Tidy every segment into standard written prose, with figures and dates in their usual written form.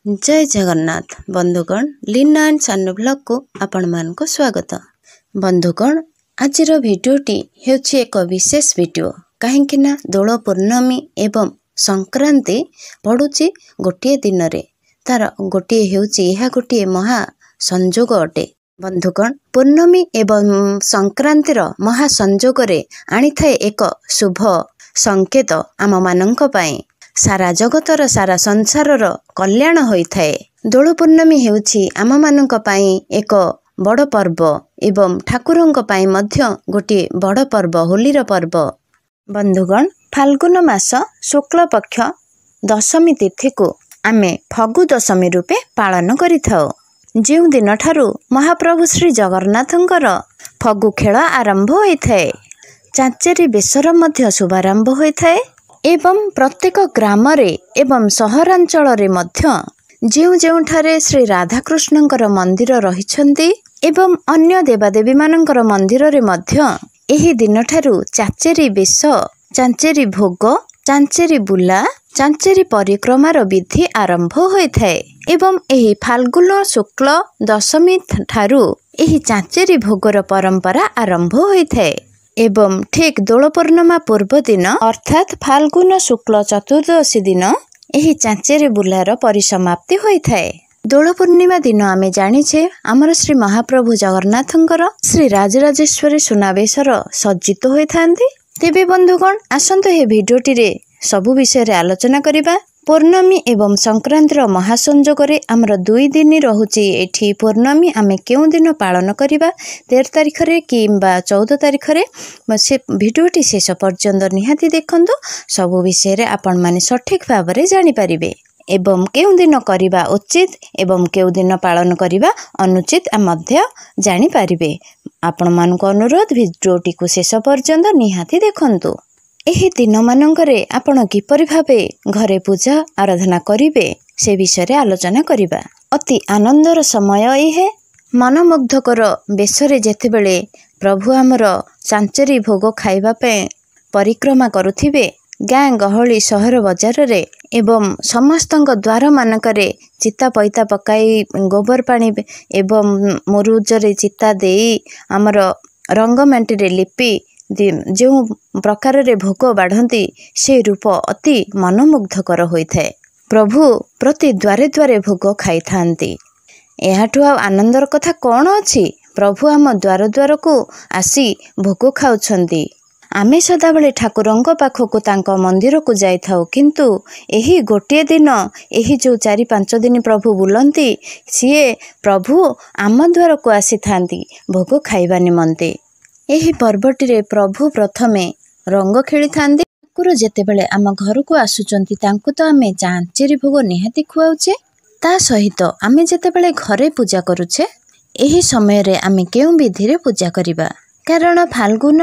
जय जगन्नाथ बंधुगण लीना एंड सानू ब्लॉग को आपण मान को स्वागत। बंधुगण आज भिडियोटी हेउछि एक विशेष वीडियो कहीं ना दोल पूर्णमी एवं संक्रांति पड़ुछि गोटे दिन रे तार गोटे हेउछि यह गोटे महा संजोग अटे। बंधुगण पूर्णमी एवं संक्रांतिर महा संजोग रे आनी थाए एक शुभ संकेत आम मानंक पाए सारा जगतर सारा संसार कल्याण होता है। दोल पूर्णमी हेउछि आम मानंक पाई एक बड़ पर्व एवं ठाकुरंक पाई मध्य गोटे बड़ पर्व होलीर पर्व। बंधुगण फाल्गुन मास शुक्ल पक्ष दशमी तिथि को आमे फगु दशमी रूपे पालन करिथाउ। जेउ दिन ठारू महाप्रभु श्री जगन्नाथंकर फगु खेल आरंभ होइथाए। चाचेरी बेसर मध्य शुभारंभ होइथाए एवं प्रत्येक ग्राम रे एवं सहरांचल रे मध्य जेउठारे श्री राधाकृष्णंकर मंदिर रहिछन्ति एवं अन्य देवादेवी मानंकर मंदिर रे मध्य एही दिन ठारू चाचेरी बेस, चाचेरी भोग, चाचेरी बुला, चाचेरी परिक्रमार विधि आरंभ होइथाए एवं एही फाल्गुन शुक्ल दशमी ठारू एही चाचेरी भोगर परंपरा आरंभ होइथाए एवं ठीक दोल पूर्णिमा पूर्व दिन अर्थात फाल्गुन शुक्ल चतुर्दशी दिन एही चाचेरी बुलार परिसमाप्ति होइथाए। दोल पूर्णिमा दिन आमे जानिछे आमर श्री महाप्रभु जगन्नाथंकर श्री राजराजेश्वरी सुनावेशर सज्जित होइथांती। तेबे बंधुगण आसंतो हे भिडियोटी रे सबु विषय रे आलोचना करिबा। पूर्णमी एवं संक्रांतिर महासंजोग रे आमर 2 दिन रहुची। एठी पूर्णमी आमे केउ दिन पालन करिबा 13 तारिख रे किंबा 14 तारिख रे से भिडियोटी शेष पर्यंत निहाती देखंतु। सबु विषय रे आपण माने सठिक भाव रे जानि परिबे एवं केउ दिन करिबा उचित एवं केउ दिन पालन करिबा अनुचित मध्य जानि परिबे। आपण मानको अनुरोध भिडियोटी को शेष पर्यंत निहाती देखंतु। एही दिन मानंकरे आपण किपरि भावे घरे पूजा आराधना करिवे से विषय आलोचना करिबा। अति आनंदर समय ये मनमुग्धकर बेसरे जेतेबेले प्रभु आमर चांचेरी भोग खाइबा पे परिक्रमा करुथिबे गाँ गहली सहर बजार रे एवं समस्तंक द्वार मानकरे चिता पैता पकाई गोबर पानी एवं मुरुजरे चिता देई आमर रंग मेंटी रे लिपि जो प्रकार रे भोग बाढ़ती से रूप अति मनमुग्धकर होइथाए। प्रभु प्रति द्वारे द्वारे भोग खाई थांती। एहाठु आनंदर कथा कौन अछि? प्रभु आम द्वार द्वार को आसी भोग खाउछंती। आमे सदाबले ठाकुरंक पाखकु तांक मंदिर को जाई थाउ, किंतु एही गोटे दिन एही जो 4-5 दिन प्रभु बुलंती सीए प्रभु आम द्वार को आसी थांती भोग खाइबा निमंते। एही पर्वटी रे प्रभु प्रथमे रंग खेली थांती। ठाकुर जेतेबेले आम घर को आसुचंती तांकु तो आमे चांचेरी भोग निहाती खुआउचे। ता सहित आमे जेतेबेले घरे पूजा करूचे एही समय रे आमे केउ विधि रे पूजा करिबा। कारण फाल्गुन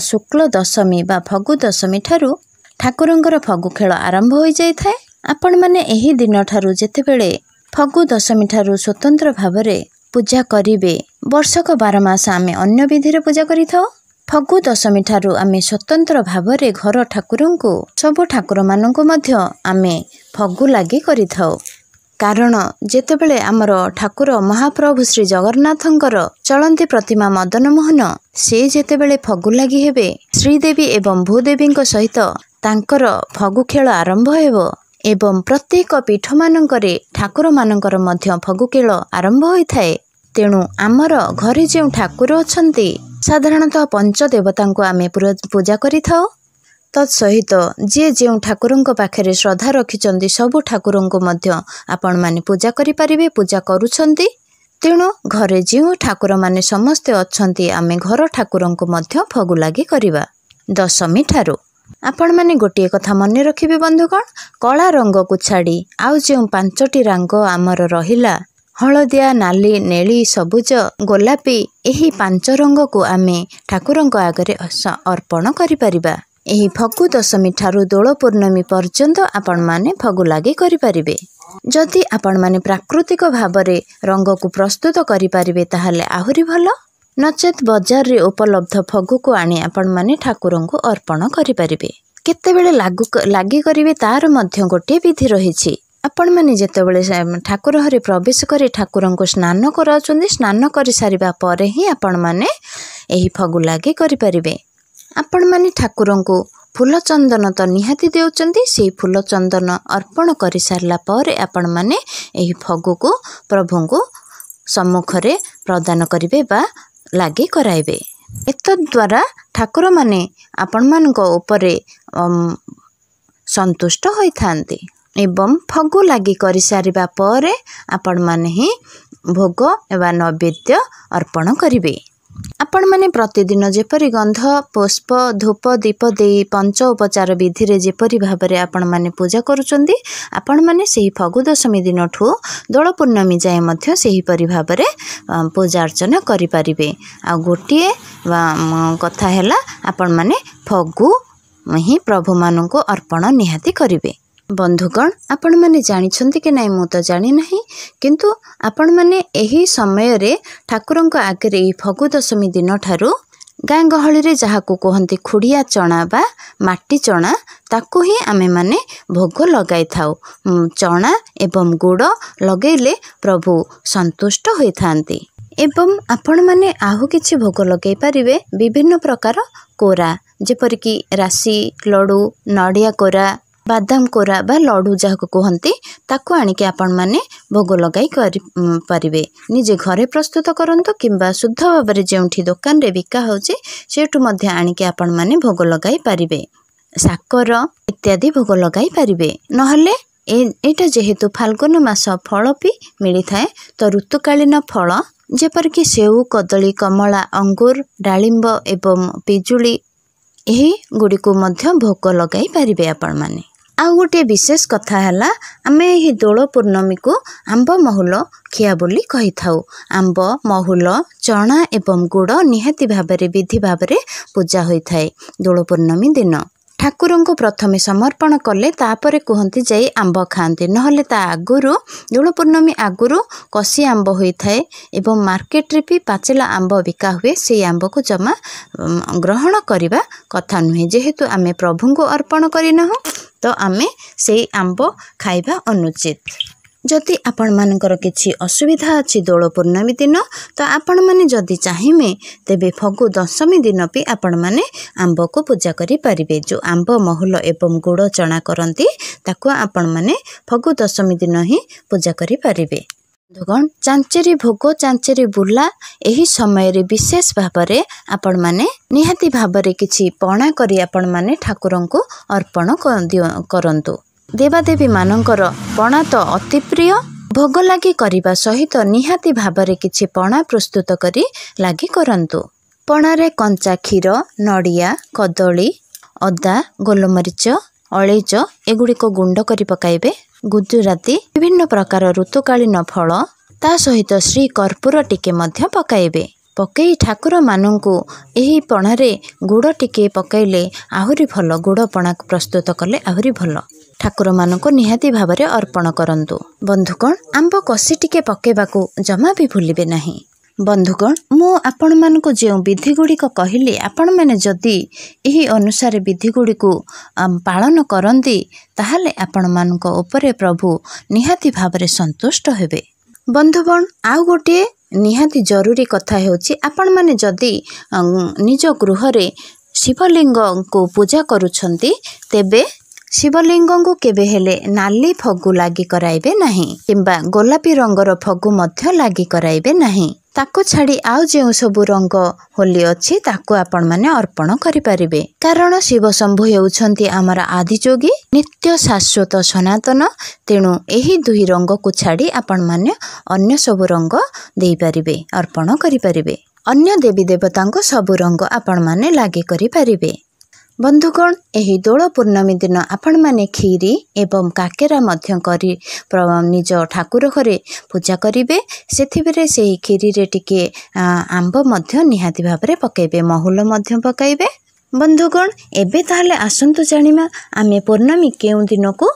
शुक्ल दशमी बा फगु दशमी ठारू ठाकुरंकर फगु खेल आरंभ होई जाय थाए। आपण माने एही दिन ठारू जेतेबेले फगु दशमी ठारू स्वतंत्र भावरे पूजा करिवे। वर्षक 12 मास आमे अन्य विधि रे पूजा करिथाउ। फगु दशमी ठारू आमे स्वतंत्र भावरे घर ठाकुरंकु सबु ठाकुर मानंकु मध्य आमे फगु लागि करिथाउ। कारण जेतेबेले आमर ठाकुर महाप्रभु श्री जगन्नाथंकर चलंती प्रतिमा मदन मोहन से जेतेबेले फगु लागि हेबे श्रीदेवी एवं भूदेवींक सहित तांकर फगु खेल आरंभ हेबो एवं प्रत्येक पीठ मानंकरे ठाकुर मानंकर मध्य फगु खेल आरंभ होइथाए। तेणु आमर घरे जो ठाकुर अछंती साधारणतः पंचदेवतांको आमे पूजा करिथाउ। तत्सहित जे जो ठाकुरंक पाखरे श्रद्धा रखिचंती सबु ठाकुरंको मध्य आपण माने पूजा करि परिबे, पूजा करूछंती। तेणु घरे जो ठाकुर माने समस्ते अछंती आमे घर ठाकुरंको मध्य फगु लागि करिबा। दशमी ठारू आपण माने गोटे कथा मने रखिबे बंधुगण, कला रंग को छाड़ी आउ जो 5टी रंग आमर रहिला हलदिया, नाली, नेली, सबुज, गोलापी एही 5 रंग को आमे ठाकुरंक आगरे अर्पण करि परिबा। एही फगु दशमी ठारू दोल पूर्णमी पर्यंत आपण माने फगु लागि करि परिबे। जदि आपण माने प्राकृतिक भावरे रंग को प्रस्तुत करि परिबे ताहाले आहुरी भलो, नचेत बाजार रे उपलब्ध फगु को आनी आपण माने ठाकुरंकु अर्पण करि परिबे। केतेबेले लागि करिवे तार मध्य गोटे विधि रहिछि। आपण मैंने जितेबले ठाकुर घरे प्रवेश कर ठाकुर को स्नान कराउछन्ती स्नान कर सारिबा परे ही आपण मैंने एही फगु लागी करें। आपण मैंने ठाकुर को फूल चंदन तो निहाती देउचन्ती से फूल चंदन अर्पण कर सारला परे आपण मैंने एही फगु को प्रभु को सम्मुख रे प्रदान करिवे बा लागी कराइबे। एतद्वारा ठाकुर माने आपण मानक उपरे संतुष्ट होइथांती एवं फगु लागी करि सारिबा परे आपण माने ही भोग एवं नैवेद्य अर्पण करिवे। आपण माने प्रतिदिन जेपरि गंध पुष्प धूप दीप दे पंच उपचार विधि रे जेपरि भाबरे आपण माने पूजा करूचंदी आपण माने सेही फगु दशमी दिन ठू दोल पूर्णमी जाए मध्य सेही परि भाबरे पूजा अर्चना करि परिबे। आ गोटिए कथा हैला आपण माने फगु ही प्रभु मानन को अर्पण निहाती करिवे। बंधुगण आपण माने जानिछन्ति कि नाही मु तो जानि नाही किंतु आपण माने एही समय रे ठाकुरन को आगे ई फगु दशमी दिन ठारू गाँ गहली रे जहा को कहंती खुड़िया चना बा माटी चना ताकू ही आमे माने भोग लगाई थाउ। चना एवं गुड़ लगेले प्रभु संतुष्ट होइथांती एवं आपण माने आहु किछि भोग लगे पारिबे। विभिन्न प्रकार कोरा जेपरिकी राशि लडू नड़िया कोरा बादाम कोरा बा लडू जहा को कहती ताकू आनिके आपण माने भोग लगाई पारिबे। निजे घरे प्रस्तुत करंतु किंबा शुद्ध भाव में जेउठी दुकान रे बिका होचे सेठु मध्य आनिके आपण माने भोग लगाई पारिबे। साकर इत्यादि भोग लगाई पारिबे। नहले एटा जेहेतु फाल्गुन मास फल भी मिली थाए तो ऋतुकालीन फल जेपरिकी सेऊ कदली कमला अंगूर डालिंब एवं पिजुली यही गुड़ी को मध्य भोग लगाई पारिबे आपण माने। आउ गोटे विशेष कथा है आमे यही दोल पूर्णमी को आंब महुल खिया बोली कही थाउ। आंब महुल चना एवं गुड़ निहाती भाबरे विधि भाबरे पूजा होई थाए। दोल पूर्णमी दिन ठाकुर को प्रथमे समर्पण कले तापरे कहती जाई आंब खाती नहले ता आगुरु दोल पूर्णमी आगुरु कसी आंब होई थाए एवं मार्केट रे भी पाचिला आंब बिका हुए से आंब को जमा ग्रहण करिबा कथा नुहे। जेहेतु आमे प्रभु को अर्पण करिना तो आमे से आंब खाइबा अनुचित। जदि आपण मानकर किछि असुविधा अछि दोल पूर्णमी दिन तो आपण माने जदि चाहिए तेबे फगु दशमी दिन भी आपण माने आंब को पूजा करि परिबे। जो आंब महुल एवं गुड़ चना करंती ताको आपण माने फगु दशमी दिन ही पूजा करि परिबे। बंधुगण चांचेरी भोग चांचेरी बुला एही समय रे विशेष भाबरे आपण माने निहाती भाबरे किछि पणा करी आपण माने ठाकुरन को अर्पण करंतु। देवादेवी मानकर पणा तो अति प्रिय भोग लागी करिबा सहित निहाती भाबरे किछि पणा प्रस्तुत करी लागी करंतु। पणा रे कंचा क्षीर नड़िया कदली अदा गोलमरीच अलैच एगुड़ी को गुंड करी पकाइबे। गुजराती विभिन्न प्रकार ऋतुकालीन फल ता सहित श्री कर्पूर टिके मध्य पकाइबे। पकई ठाकुर मानू यही पणारे गुड़ टिके पकईले आहुरी भल गुड़ पणा प्रस्तुत कले आहुरी भल ठाकुर मानू निहाती भाव में अर्पण करंतु। बंधुगण आंब कसी टिके पकेबाकू जमा भी भूलिबे नहीं। बंधुगण मु आपण मानक जो विधि गुड़िक कहली आपण मैंने जदि यही अनुसार विधि गुड़िक पालन करती ताहले आपण मानक उपरे प्रभु निहाती भाव में संतुष्ट हेबे। बंधुगण आउ गोटे निहाती जरूरी कथा होची आपण माने जदि निज गृह रे शिवलिंग को पूजा करुछंती तेबे शिवलिंग को केबे हेले नाली फगु लागी कराइबे नहीं किंबा गोलापी रंगर फगु मध्य लागी कराइबे नहीं। ताको छाड़ी आउ जो सबु रंग होली अच्छी ताको आपण माने अर्पण करि परिबे। कारण शिव शंभु हेउछंती आमर आदिजोगी नित्य शाश्वत सनातन तेणु एही दुई रंग को छाड़ी आपण माने अन्य सबु रंग देई परिबे अर्पण करि परिबे। अन्य देवी देवतांको सबु रंग आपण माने लागी करि परिबे। बंधुगण एही दोल पूर्णमी दिन आपण माने खीरी एवं काकेरा मध्य करी निज ठाकुर घरे पूजा करिवे। सेथिबेरे सेही खीरी रे टिके आंब मध्य निहाती भाव में पकेबे महुल मध्य पकाइबे। बंधुगण एबे ताहले आसंतु जानिमा आमे पूर्णमी केउ दिन को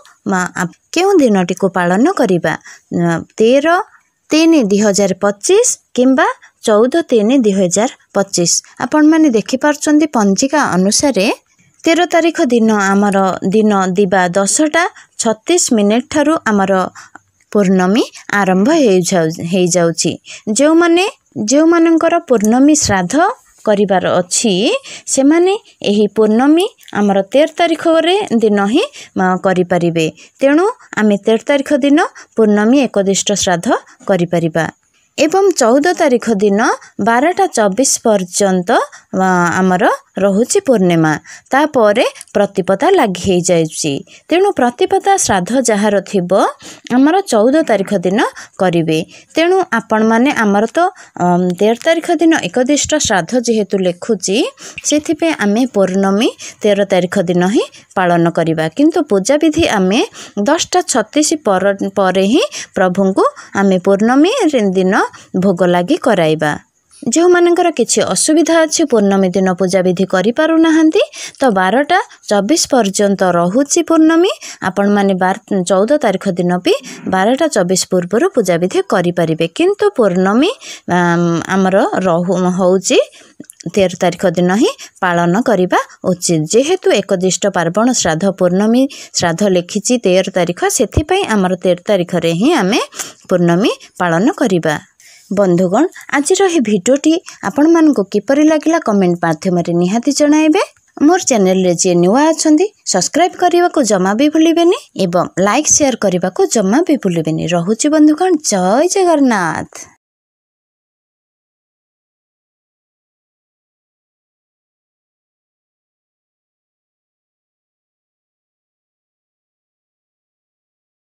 केउ दिनटी को पालन करिबा। 13/3/2025 किंबा 14/3/2025 आपण माने देखि पारचंदी पंजिका अनुसार 13 तारिख दिन आमर दिन दिवा 10:36 ठारू आमर पूर्णमी आरंभ हो जाउची। जो मानकर पूर्णमी श्राद्ध करिबार अछि से माने एही पूर्णमी आमर 13 तारिख दिन ही करि परिबे। तेणु आमे 13 तारिख दिन पूर्णमी एकदिष्ट श्राद्ध करि परिबा। एवं 14 तारिख दिन 12:24 पर्यंत आमर रहुची पूर्णिमा। तापर प्रतिपदा लगी जाइछि। तेणु प्रतिपदा श्राद्ध जହାର थिबो आमर 14 तारिख दिन करिवे। तेणु आपण माने आमर तो 13 तारिख दिन एकदिष्ट श्राद्ध जेहेतु लेखुची सेथिपे आमे पूर्णमी 13 तारिख दिन ही पालन करिबा। किंतु पूजा विधि आमे 10:36 पर ही प्रभु को आमे पूर्णमी दिन भोग लगी कराइबा। जो मानकर किछि असुविधा अछि पूर्णमी दिन पूजा विधि करि पारु नाहंती तो 12:24 पर्यंत रहुची पूर्णमी। आपण माने 14 तारिख दिन भी 12:24 पूर्व पूजा विधि करि परिबे। किंतु पूर्णमी आमर होउची 13 तारिख दिन ही पालन करिबा उचित। जेहेतु एकदिष्ट पार्वण श्राद्ध पूर्णमी श्राद्ध लिखिची 13 तारिख सेथिपई आमर 13 तारिख रे ही आमे पूर्णमी पालन करिबा। बंधुगण आज भिडियोटी आपण मानक किपरि लागिला कमेंट माध्यम निहाती जणाइबे। मोर चैनल रे जे नुआ अछंती सब्सक्राइब करने को जमा भी भूलिबेनी एवं लाइक शेयर करने को जमा भी भूलिबेनी। रहुची बंधुगण, जय जगन्नाथ।